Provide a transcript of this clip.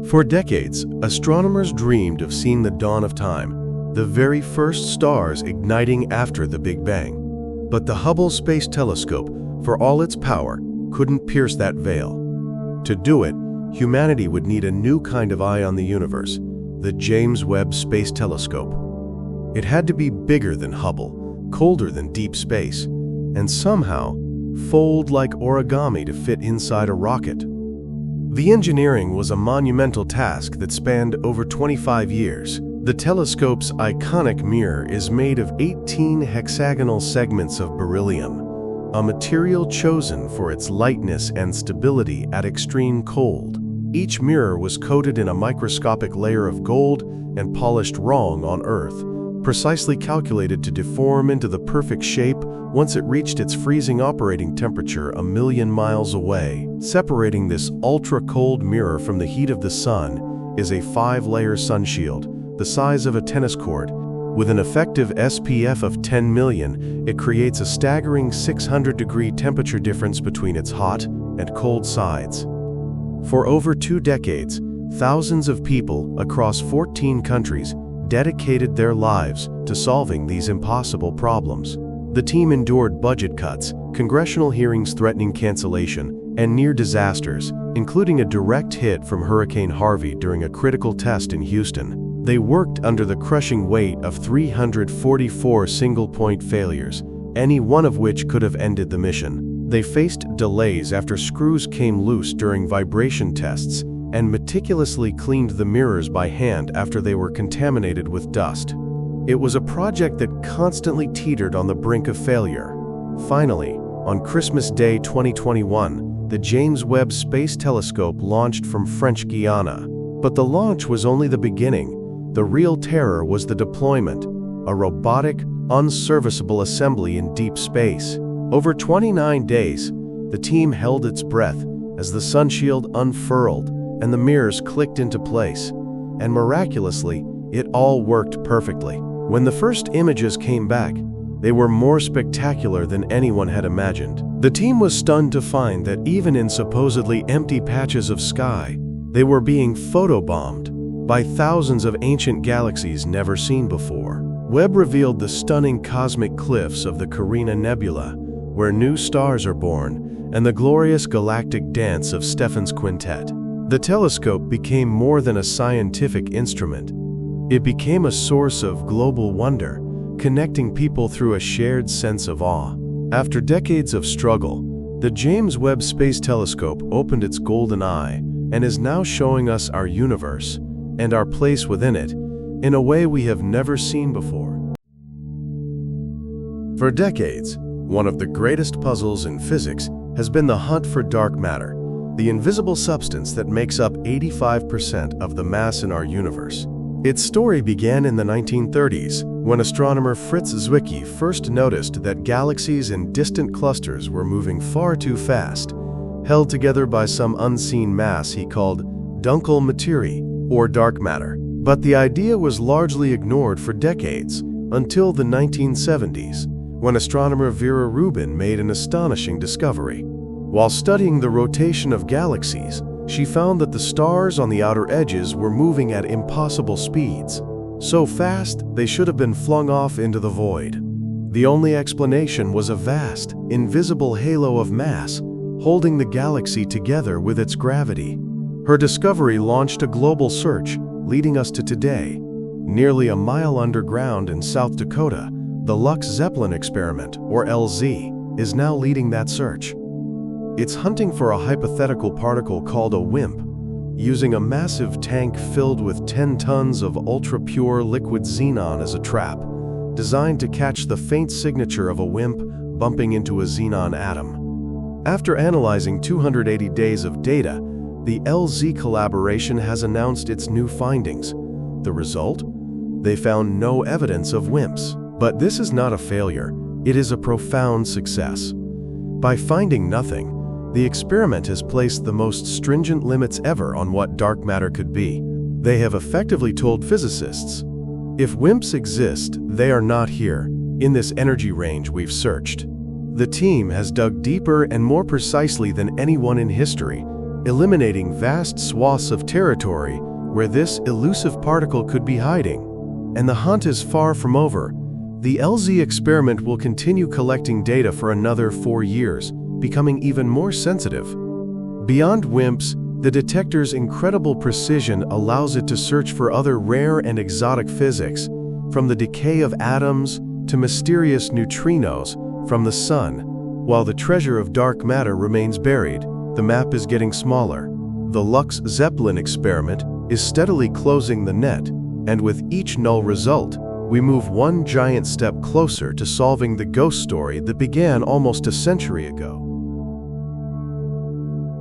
For decades, astronomers dreamed of seeing the dawn of time, the very first stars igniting after the Big Bang. But the Hubble Space Telescope, for all its power, couldn't pierce that veil. To do it, humanity would need a new kind of eye on the universe, the James Webb Space Telescope. It had to be bigger than Hubble, colder than deep space, and somehow fold like origami to fit inside a rocket. The engineering was a monumental task that spanned over 25 years. The telescope's iconic mirror is made of 18 hexagonal segments of beryllium, a material chosen for its lightness and stability at extreme cold. Each mirror was coated in a microscopic layer of gold and polished wrong on Earth, precisely calculated to deform into the perfect shape once it reached its freezing operating temperature a million miles away. Separating this ultra-cold mirror from the heat of the sun is a 5-layer sunshield, the size of a tennis court. With an effective SPF of 10 million, it creates a staggering 600-degree temperature difference between its hot and cold sides. For over 2 decades, thousands of people across 14 countries dedicated their lives to solving these impossible problems. The team endured budget cuts, congressional hearings threatening cancellation, and near disasters, including a direct hit from Hurricane Harvey during a critical test in Houston. They worked under the crushing weight of 344 single-point failures, any one of which could have ended the mission. They faced delays after screws came loose during vibration tests, and meticulously cleaned the mirrors by hand after they were contaminated with dust. It was a project that constantly teetered on the brink of failure. Finally, on Christmas Day 2021, the James Webb Space Telescope launched from French Guiana. But the launch was only the beginning. The real terror was the deployment, a robotic, unserviceable assembly in deep space. Over 29 days, the team held its breath as the sunshield unfurled and the mirrors clicked into place, and miraculously, it all worked perfectly. When the first images came back, they were more spectacular than anyone had imagined. The team was stunned to find that even in supposedly empty patches of sky, they were being photobombed by thousands of ancient galaxies never seen before. Webb revealed the stunning cosmic cliffs of the Carina Nebula, where new stars are born, and the glorious galactic dance of Stephan's Quintet. The telescope became more than a scientific instrument. It became a source of global wonder, connecting people through a shared sense of awe. After decades of struggle, the James Webb Space Telescope opened its golden eye and is now showing us our universe and our place within it in a way we have never seen before. For decades, one of the greatest puzzles in physics has been the hunt for dark matter, the invisible substance that makes up 85% of the mass in our universe. Its story began in the 1930s, when astronomer Fritz Zwicky first noticed that galaxies in distant clusters were moving far too fast, held together by some unseen mass he called Dunkel Materie, or dark matter. But the idea was largely ignored for decades, until the 1970s, when astronomer Vera Rubin made an astonishing discovery. While studying the rotation of galaxies, she found that the stars on the outer edges were moving at impossible speeds, so fast they should have been flung off into the void. The only explanation was a vast, invisible halo of mass holding the galaxy together with its gravity. Her discovery launched a global search, leading us to today. Nearly a mile underground in South Dakota, the Lux Zeppelin experiment, or LZ, is now leading that search. It's hunting for a hypothetical particle called a WIMP, using a massive tank filled with 10 tons of ultra-pure liquid xenon as a trap, designed to catch the faint signature of a WIMP bumping into a xenon atom. After analyzing 280 days of data, the LZ collaboration has announced its new findings. The result? They found no evidence of WIMPs. But this is not a failure, it is a profound success. By finding nothing, the experiment has placed the most stringent limits ever on what dark matter could be. They have effectively told physicists, if WIMPs exist, they are not here, in this energy range we've searched. The team has dug deeper and more precisely than anyone in history, eliminating vast swaths of territory where this elusive particle could be hiding. And the hunt is far from over. The LZ experiment will continue collecting data for another 4 years, becoming even more sensitive. Beyond WIMPs, the detector's incredible precision allows it to search for other rare and exotic physics, from the decay of atoms to mysterious neutrinos from the sun. While the treasure of dark matter remains buried, the map is getting smaller. The Lux Zeppelin experiment is steadily closing the net, and with each null result, we move one giant step closer to solving the ghost story that began almost a century ago.